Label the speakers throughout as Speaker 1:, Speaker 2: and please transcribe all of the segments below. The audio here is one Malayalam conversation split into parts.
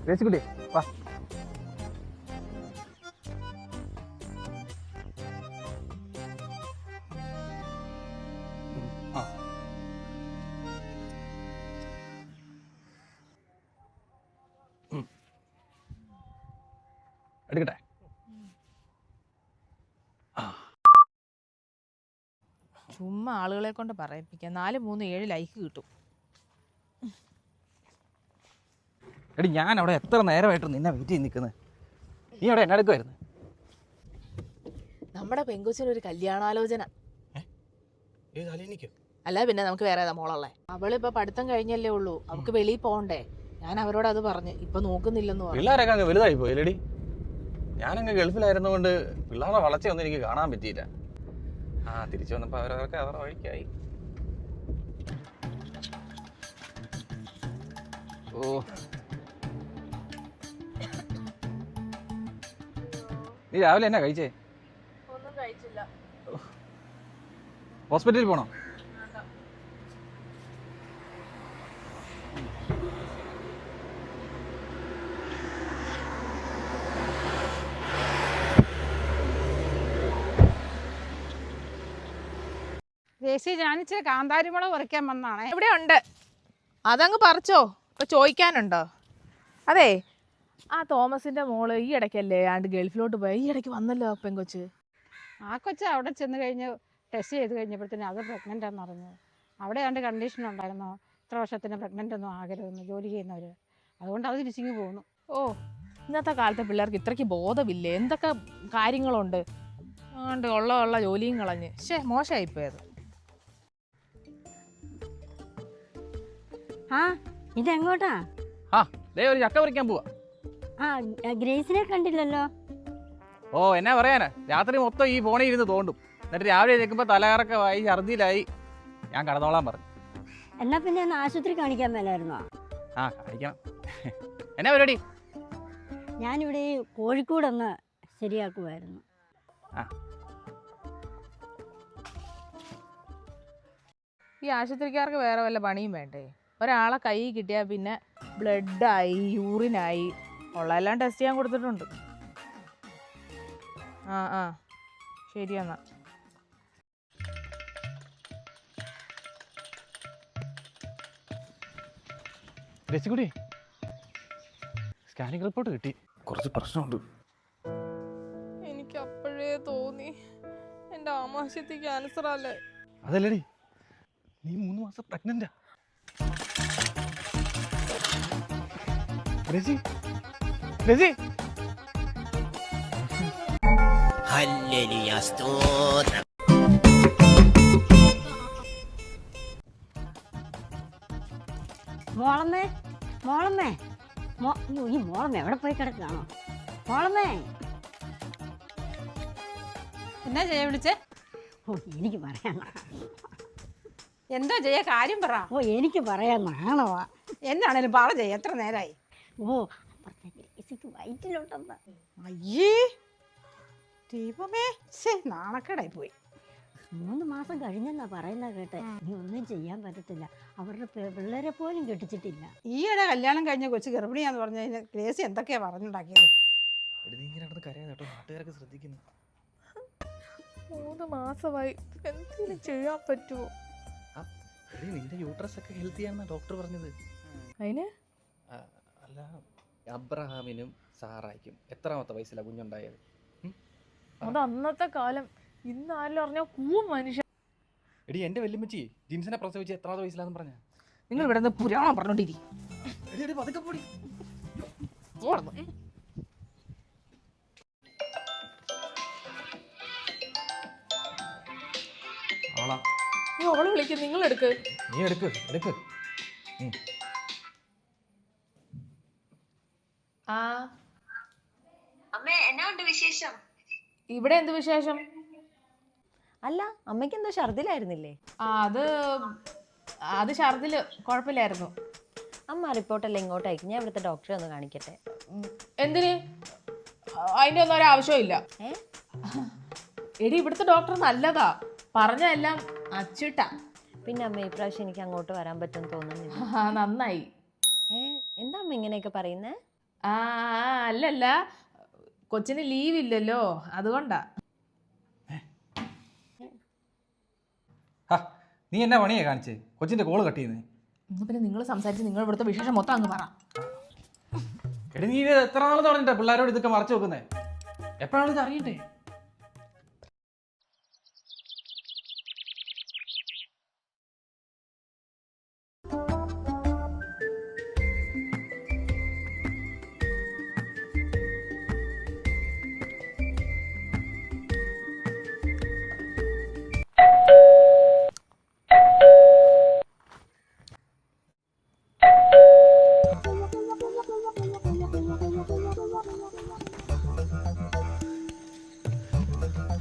Speaker 1: രേശിക്കുട്ടി വാ. എടുക്കട്ടെ.
Speaker 2: ചുമ്മാ ആളുകളെ കൊണ്ട് പറയിപ്പിക്കാം. 4, 3, 7 ലൈക്ക് കിട്ടും.
Speaker 1: എടി ഞാൻ അവിടെ എത്ര നേരമായിട്ട് നിന്നെ വെയിറ്റ് ചെയ്ത് നിൽക്കുന്നത്. നീ അവിടെ എന്നെ എടുക്കുമായിരുന്നു.
Speaker 2: നമ്മുടെ പെങ്കുച്ചിനൊരു കല്യാണാലോചന. അല്ല പിന്നെ നമുക്ക് വേറെ ഏതാ മോളല്ലേ. അവളിപ്പോ പഠിത്തം കഴിഞ്ഞല്ലേ ഉള്ളൂ, അവൾക്ക് വെളിയിൽ പോകണ്ടേ. ഞാൻ അവരോട് അത് പറഞ്ഞു. ഇപ്പൊ നോക്കുന്നില്ലെന്ന് പറഞ്ഞു.
Speaker 1: പിള്ളേരൊക്കെ അങ്ങ് വലുതായി പോയില്ലേടി. ഞാനങ്ങ് ഗൾഫിലായിരുന്നുകൊണ്ട് പിള്ളേരുടെ വളർച്ചയൊന്നും എനിക്ക് കാണാൻ പറ്റിയില്ല. തിരിച്ചു വന്നപ്പോൾ അവരവർക്ക് അവരുടെ വഴിക്കായി. ഓ, നീ രാവിലെ എന്നാ കഴിച്ചേ?
Speaker 2: ഒന്നും കഴിച്ചില്ല.
Speaker 1: ഹോസ്പിറ്റലിൽ പോണോ?
Speaker 3: ദേശീയ ജാനിച്ച് കാന്താരിമുളക് പറിക്കാൻ വന്നാണ്.
Speaker 2: ഇവിടെ ഉണ്ട്, അതങ്ങ് പറിച്ചോ. ഇപ്പൊ ചോദിക്കാനുണ്ടോ? അതെ, ആ തോമസിന്റെ മോള് ഈ ഇടയ്ക്കല്ലേ ആണ്ട് ഗൾഫിലോട്ട് പോയി. ഈ ഇടയ്ക്ക് വന്നല്ലോ പെങ്കൊച്ച്.
Speaker 3: ആ കൊച്ച് അവിടെ ചെന്ന് കഴിഞ്ഞ് ടെസ്റ്റ് ചെയ്ത് കഴിഞ്ഞപ്പോഴത്തേനും അത് പ്രഗ്നൻ്റ് ആണെന്ന് പറഞ്ഞു. അവിടെ ആണ്ട് കണ്ടീഷൻ ഉണ്ടായിരുന്നു, ഇത്ര വർഷത്തിന് പ്രഗ്നൻ്റ് ഒന്നും ആകരുതെന്ന് ജോലി ചെയ്യുന്നവർ. അതുകൊണ്ട് അത് തിരിച്ചിങ്ങ് പോകുന്നു.
Speaker 2: ഓ, ഇന്നത്തെ കാലത്തെ പിള്ളേർക്ക് ഇത്രയ്ക്ക് ബോധമില്ലേ? എന്തൊക്കെ കാര്യങ്ങളുണ്ട്. അതുകൊണ്ട് ഉള്ള ജോലിയും കളഞ്ഞ് മോശമായിപ്പോയത്.
Speaker 4: ആ ഇതെങ്ങോട്ടാ?
Speaker 1: ഒരു ചക്ക പറിക്കാൻ പോവാ.
Speaker 4: ഗ്രേസിനെ കണ്ടില്ലല്ലോ.
Speaker 1: ഓ, എന്നാ പറയാനാ, രാത്രി മൊത്തം ഈ ഫോണിൽ ഇരുന്ന് തോണ്ടും. എന്നിട്ട് രാവിലെ നിൽക്കുമ്പോൾ തലകറക്കമായി, ഛർദിയിലായി. ഞാൻ കടന്നോളാൻ പറഞ്ഞു.
Speaker 4: എന്നാ പിന്നെ ഒന്ന് ആശുപത്രി കാണിക്കാൻ മേലായിരുന്നോ?
Speaker 1: കാണിക്കണം. എന്നാ പരിപാടി?
Speaker 4: ഞാനിവിടെ കോഴിക്കോടൊന്ന് ശരിയാക്കുമായിരുന്നു.
Speaker 2: ഈ ആശുപത്രിക്കാർക്ക് വേറെ വല്ല പണിയും വേണ്ടേ? ഒരാളെ കൈ കിട്ടിയാൽ പിന്നെ ബ്ലഡായി, യൂറിനായി, ഉള്ളതെല്ലാം ടെസ്റ്റ് ചെയ്യാൻ കൊടുത്തിട്ടുണ്ട്. ശരിയെന്നാ.
Speaker 1: രസിക്കുട്ടി, സ്കാനിങ് റിപ്പോർട്ട് കിട്ടി. കുറച്ച് പ്രശ്നമുണ്ട്.
Speaker 2: എനിക്ക് അപ്പോഴേ തോന്നി എൻ്റെ ആമാശയത്തിൽ ക്യാൻസർ അല്ലേ.
Speaker 1: അതല്ലടി, നീ 3 മാസം പ്രഗ്നന്റാ. രസി, രസി.
Speaker 5: ഹല്ലേലൂയ, സ്തോത്രം.
Speaker 4: മോളമ്മേ, മോളമ്മേ, ഈ മോളമ്മ എവിടെ പോയി കിടക്കുകയാണോ? മോളമ്മേ.
Speaker 3: എന്നാ ജയ വിളിച്ചേ?
Speaker 4: ഓ, എനിക്ക് പറയാൻ
Speaker 3: എന്താ ജയ കാര്യം പറ.
Speaker 4: എനിക്ക് പറയാൻ നാണവാ.
Speaker 3: എന്നാണേലും പറ ജയ, എത്ര നേരമായി?
Speaker 4: ഗ്രേസിക്ക് വയറ്റിലുണ്ടെന്ന്.
Speaker 3: അയ്യേ ദീപമേ, നാണക്കേടായി പോയി.
Speaker 4: 3 മാസം കഴിഞ്ഞെന്നാ പറയുന്ന കേട്ടെ. ഇനി ഒന്നും ചെയ്യാൻ പറ്റത്തില്ല. അവരുടെ പിള്ളേരെ പോലും കെട്ടിച്ചിട്ടില്ല.
Speaker 3: ഈയിടെ കല്യാണം കഴിഞ്ഞ കൊച്ചു ഗർഭിണിയാന്ന് പറഞ്ഞു കഴിഞ്ഞാൽ ഗ്രേസി എന്തൊക്കെയാ പറഞ്ഞുണ്ടാക്കിയത്.
Speaker 2: 3 മാസമായി, എന്തെങ്കിലും ചെയ്യാൻ പറ്റുമോ?
Speaker 1: നിന്റെ യൂട്രസ് ഒക്കെ ഹെൽത്തി ആണെന്നാ ഡോക്ടർ പറഞ്ഞത്.
Speaker 2: അതിന്
Speaker 1: അല്ല, അബ്രഹാമിനും സാറായിക്കും എത്രാമത്തെ വയസ്സിലാണ് കുഞ്ഞുണ്ടായത്?
Speaker 2: അത് അന്നത്തെ കാലം. ഇന്ന് ആരും അറിഞ്ഞാൽ കൂവും മനുഷ്യൻ.
Speaker 1: എടി, എന്റെ വല്യമ്മച്ചി ജിൻസിനെ പ്രസവിച്ച് എത്രാമത്തെ വയസ്സിലാന്ന് പറഞ്ഞ?
Speaker 2: നിങ്ങൾ ഇവിടെ നിന്ന് പുരാണം പറഞ്ഞോണ്ടിരി. അവള് വിളിക്കും, നിങ്ങൾ എടുക്ക്.
Speaker 1: നീ എടുക്ക്.
Speaker 6: അമ്മേ, എന്നാ ഉണ്ട് വിശേഷം?
Speaker 2: ഇവിടെ എന്ത് വിശേഷം?
Speaker 7: അല്ല, അമ്മയ്ക്ക് എന്തോ ഛർദിലായിരുന്നില്ലേ?
Speaker 2: അത് ഛർദില് കുഴപ്പമില്ലായിരുന്നു.
Speaker 7: അമ്മ റിപ്പോർട്ടല്ലേ ഇങ്ങോട്ട് അയക്കും, ഞാൻ ഇവിടുത്തെ ഡോക്ടറെ ഒന്ന് കാണിക്കട്ടെ.
Speaker 2: എന്തിന്? അതിൻ്റെ ഒന്നും ഒരു ആവശ്യമില്ല. എടി, ഇവിടുത്തെ ഡോക്ടർ നല്ലതാ, പറഞ്ഞെല്ലാം അച്ചിട്ടാ.
Speaker 7: പിന്നെ അമ്മ ഇപ്രാവശ്യം എനിക്ക് അങ്ങോട്ട് വരാൻ പറ്റുമെന്ന് തോന്നുന്നില്ല.
Speaker 2: നന്നായി.
Speaker 7: എന്താ അമ്മ ഇങ്ങനെയൊക്കെ പറയുന്നേ?
Speaker 2: ആ അല്ലല്ല, കൊച്ചിന് ലീവ് ഇല്ലല്ലോ, അതുകൊണ്ടാ.
Speaker 1: നീ എന്നാ പണിയാ കാണിച്ചേ? കൊച്ചിന്റെ കോള് കട്ട് ചെയ്യുന്നേ.
Speaker 2: ഇന്ന് പിന്നെ നിങ്ങൾ സംസാരിച്ച് നിങ്ങൾ ഇവിടുത്തെ വിശേഷം മൊത്തം അങ്ങ് പറ.
Speaker 1: എടി നീ എത്ര നാൾ തുടങ്ങിട്ടാ പിള്ളേരോട് ഇതൊക്കെ മറച്ചു വെക്കുന്നേ? എപ്പോഴാണ് ഇത് അറിയണ്ടേ?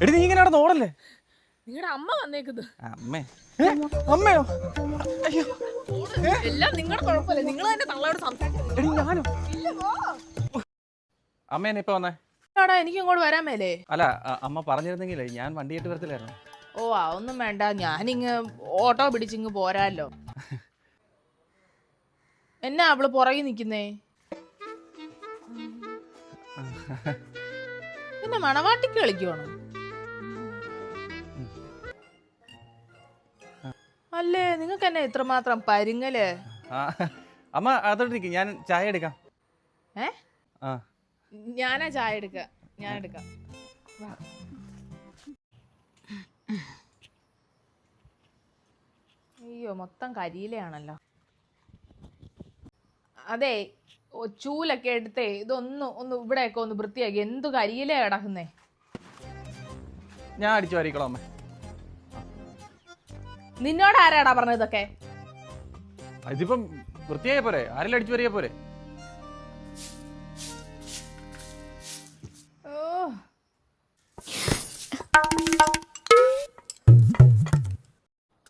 Speaker 1: എടി നീ ഇങ്ങനെ അവിടെ ഓടല്ലേ?
Speaker 2: നിങ്ങളുടെ അമ്മ വന്നേക്കുന്നത്.
Speaker 1: അമ്മേ? അമ്മയോ? അയ്യോ,
Speaker 2: എല്ലാം നിങ്ങളുടെ കുഴപ്പമില്ല, നിങ്ങൾ തന്നെ തള്ളയോട് സംസാരിച്ചു.
Speaker 1: എടി ഞാനോ? അമ്മേനെ ഇപ്പൊ വന്നേ?
Speaker 2: എനിക്ക് ഇങ്ങോട്ട് വരാൻ മേലേ?
Speaker 1: അല്ല, അമ്മ പറഞ്ഞിരുന്നെങ്കിലേ ഞാൻ വണ്ടിയിട്ട് വരത്തില്ലായിരുന്നു.
Speaker 2: ഓ അതൊന്നും വേണ്ട, ഞാനിങ്ങ് ഓട്ടോ പിടിച്ചിങ്ങ് പോരാല്ലോ. എന്നാ അവള് പുറകെ നിക്കുന്നേ? പിന്നെ മണവാട്ടിക്ക് കളിക്കുവാണോ? അല്ലേ, നിങ്ങൾക്ക് എന്നെ ഇത്രമാത്രം പരുങ്ങല്?
Speaker 1: അമ്മ അതോട്ടിരിക്കും, ഞാൻ ചായ എടുക്കാം.
Speaker 2: ഞാനാ ചായ എടുക്കാം, ഞാൻ എടുക്കാം. അയ്യോ, മൊത്തം കരിയിലാണല്ലോ. അതെ, ചൂലൊക്കെ എടുത്തേ ഒന്ന് ഇവിടെയൊക്കെ ഒന്ന് വൃത്തിയാക്കി. എന്തു കരിയിലേ കിടക്കുന്നേ?
Speaker 1: ഞാൻ അടിച്ചു വാരിക്കോളാം അമ്മ.
Speaker 2: നിന്നോട് ആരാടാ പറഞ്ഞത് ഇതൊക്കെ?
Speaker 1: ഇതിപ്പം വൃത്തിയായ പോരെ? ആരെല്ലാം അടിച്ചു വരിക പോരെ?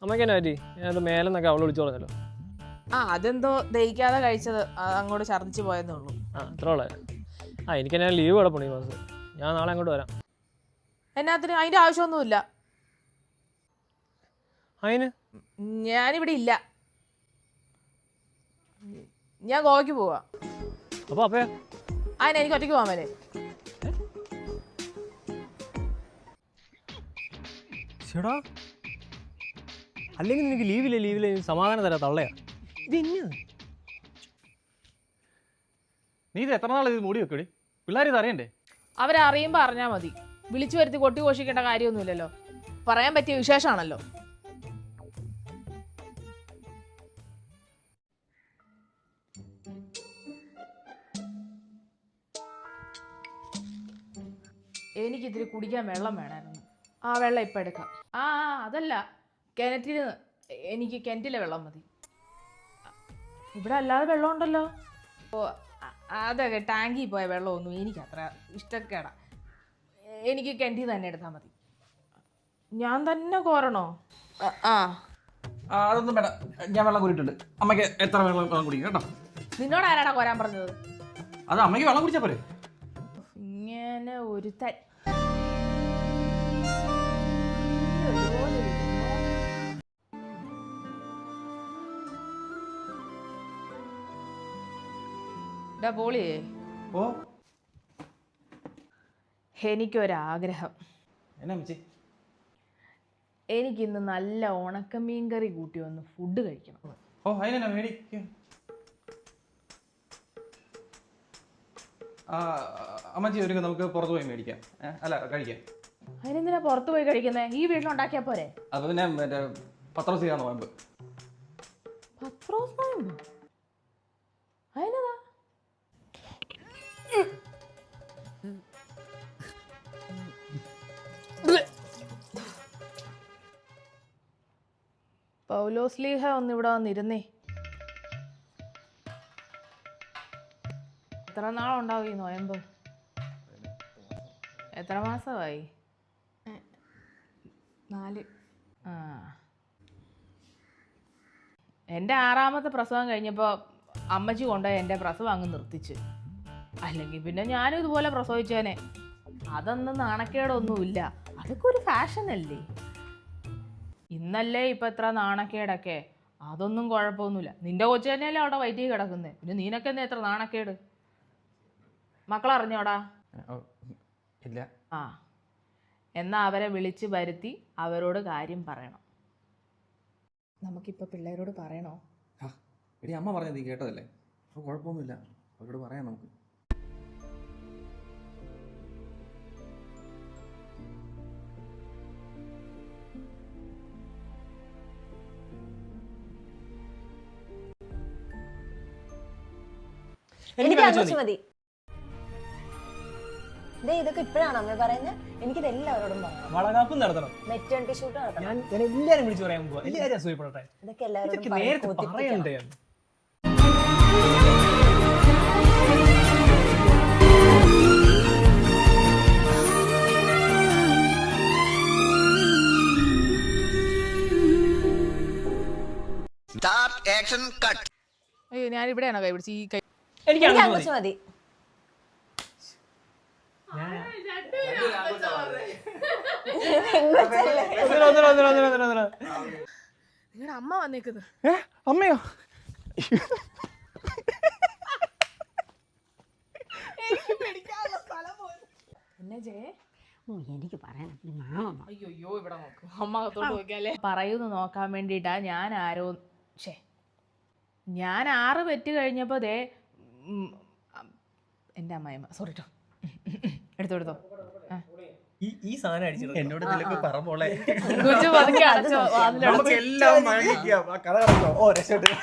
Speaker 8: അമ്മയ്ക്ക് എന്നാ പറ്റി? ഞാനത് മേലെന്നൊക്കെ അവൾ വിളിച്ചു പറഞ്ഞല്ലോ.
Speaker 2: അതെന്തോ ദഹിക്കാതെ കഴിച്ചത്, അങ്ങോട്ട് ഛർദ്ദിച്ചു പോയെന്നേ ഉള്ളൂ.
Speaker 8: അത്ര ഉള്ളത്. എനിക്കെന്നാ ലീവ് കിടപ്പുണ്ട് ഈ മാസം. ഞാൻ നാളെ അങ്ങോട്ട് വരാം.
Speaker 2: എന്നാത്തിന്? അതിന്റെ ആവശ്യമൊന്നുമില്ല.
Speaker 8: അതിന്
Speaker 2: ഞാനിവിടെ ഇല്ല, ഞാൻ ഗോവയ്ക്ക് പോവാ.
Speaker 8: അപ്പയാ?
Speaker 2: എനിക്ക് ഒറ്റയ്ക്ക് പോവാൻ മേലേ?
Speaker 8: ചേടാ, അല്ലെങ്കിൽ നിനക്ക് ലീവില്ല സമാധാനം തരാ തള്ളയാ.
Speaker 1: നീ ഇത് എത്ര നാൾ ഇത് മൂടി വെക്കടി? പിള്ളേർ ഇത് അറിയണ്ടേ?
Speaker 2: അവരറിയുമ്പോൾ അറിഞ്ഞാൽ മതി. വിളിച്ചു വരുത്തി കൊട്ടി ഘോഷിക്കേണ്ട കാര്യമൊന്നുമില്ലല്ലോ. പറയാൻ പറ്റിയ വിശേഷമാണല്ലോ. എനിക്കിതിരി കുടിക്കാൻ വെള്ളം വേണമായിരുന്നു. ആ വെള്ളം ഇപ്പം എടുക്കാം. അതല്ല, എനിക്ക് കിണറ്റിലെ വെള്ളം മതി. ഇവിടെ അല്ലാതെ വെള്ളം ഉണ്ടല്ലോ. ഓ അതൊക്കെ ടാങ്കിൽ പോയ വെള്ളമൊന്നും എനിക്ക് അത്ര ഇഷ്ടക്കേടാ. എനിക്ക് കിണറ്റിൽ തന്നെ എടുത്താൽ മതി. ഞാൻ തന്നെ കോരണോ?
Speaker 1: അതൊന്നും വേണ്ട, ഞാൻ വെള്ളം കുടിയിട്ടുണ്ട്. അമ്മയ്ക്ക് എത്ര വെള്ളം കുടിക്കും കേട്ടോ.
Speaker 2: നിന്നോട് ആരാടാ കോരാൻ പറഞ്ഞത്?
Speaker 1: അത് അമ്മയ്ക്ക് വെള്ളം കുടിച്ചാ പോരെ?
Speaker 2: ഇങ്ങനെ ഒരു പോളിയേ,
Speaker 1: ഓ
Speaker 2: എനിക്കൊരാഗ്രഹം.
Speaker 1: എന്നാ മിച്ചി?
Speaker 2: എനിക്കിന്ന് നല്ല ഉണക്കമീൻ കറി കൂട്ടി ഒന്ന് ഫുഡ് കഴിക്കണം.
Speaker 1: ഓ അതിനെന്നാ മേടിക്ക. അമ്മച്ചി ഒരു നമുക്ക് പുറത്ത് പോയി മേടിക്കാം. അല്ല കഴിക്കാം.
Speaker 2: അതിനെന്തിനാ പുറത്ത് പോയി കഴിക്കുന്നേ? ഈ വീട്ടിലുണ്ടാക്കിയാ പോരെ?
Speaker 1: അപ്പൊ പിന്നെ മറ്റേ പത്രോസ് ചെയ്യാൻ നോയമ്പ്.
Speaker 2: പത്രോസ് നോയമ്പ്? അതിനതാ? പൗലോസ്ലീഹ ഒന്നിവിടെ വന്നിരുന്നേ. എത്ര നാളുണ്ടാവും ഈ നോയമ്പ്? എത്ര മാസമായി? 4. എൻ്റെ 6ാമത്തെ പ്രസവം കഴിഞ്ഞപ്പോൾ അമ്മച്ചി കൊണ്ടുപോയി എൻ്റെ പ്രസവം അങ്ങ് നിർത്തിച്ച്. അല്ലെങ്കിൽ പിന്നെ ഞാനും ഇതുപോലെ പ്രസവിച്ചേനെ. അതൊന്നും നാണക്കേടൊന്നുമില്ല, അതൊക്കെ ഒരു ഫാഷനല്ലേ. ഇന്നല്ലേ ഇപ്പം എത്ര നാണക്കേടൊക്കെ. അതൊന്നും കുഴപ്പമൊന്നുമില്ല. നിന്റെ കൊച്ചു തന്നെയല്ലേ അവിടെ വയറ്റിൽ കിടക്കുന്നത്, പിന്നെ നിനക്കെന്നെ എത്ര നാണക്കേട്. മക്കളറിഞ്ഞോടാ?
Speaker 1: ഇല്ല.
Speaker 2: ആ, എന്നാ അവരെ വിളിച്ച് വരുത്തി അവരോട് കാര്യം പറയണം. നമുക്കിപ്പോൾ പിള്ളേരോട് പറയണോ?
Speaker 1: എടി അമ്മ പറഞ്ഞത് നീ കേട്ടതല്ലേ, അപ്പോൾ കുഴപ്പമൊന്നുമില്ല, അവരോട് പറയാം നമുക്ക്.
Speaker 7: എനിക്ക് ആലോചിച്ച് മതി. ഇതൊക്കെ ഇപ്പോഴാണ് അമ്മ പറയുന്നത്. എനിക്കിത് എല്ലാവരോടും പറയണം.
Speaker 8: വളകാപ്പും നടത്തണം.
Speaker 7: മെറ്റേണിറ്റി ഷൂട്ട് നടത്തണം.
Speaker 8: ഞാൻ എല്ലാരും വിളിച്ചു പറയാൻ പോവാ. എല്ലാരും അസൂയപ്പെടട്ടെ.
Speaker 7: ഇതൊക്കെ എല്ലാവരോടും
Speaker 8: നേരത്തെ പറയണ്ടേ?
Speaker 5: Start action cut.
Speaker 2: അയ്യോ, ഞാൻ ഇവിടെയാണോ കൈ പിടിച്ച്? ഈ കൈ
Speaker 8: എനിക്ക്
Speaker 7: എനിക്ക്
Speaker 8: അങ്ങോട്ട്
Speaker 7: ആലോചിച്ച് മതി.
Speaker 2: നിങ്ങളുടെ അമ്മ വന്നേക്കുന്നത്.
Speaker 1: അമ്മയോ?
Speaker 2: പിന്നെ ജയേ,
Speaker 4: എനിക്ക് പറയാനൊരു നാമം.
Speaker 2: അയ്യോ ഇവിടെ നോക്കും. അമ്മ അകത്തോട്ട് നോക്കിയാലേ പറയുന്നു നോക്കാൻ വേണ്ടിയിട്ടാ. ഞാൻ 6 പെറ്റ് കഴിഞ്ഞപ്പോൾ ദേ എൻ്റെ അമ്മായിമ്മ, സോറി കേട്ടോ, എടുത്തോ.
Speaker 8: ഈ സാധനം അടിച്ചിട്ട്
Speaker 1: എന്നോട് ഇതിലൊക്കെ പറ മോളെ.
Speaker 2: കുഞ്ഞു പതുക്കെ അടച്ചോ
Speaker 1: നമുക്കെല്ലാം
Speaker 2: വാതിലടച്ചോ.
Speaker 1: കഥ കടച്ചോ. ഓ രക്ഷപ്പെട്ടു.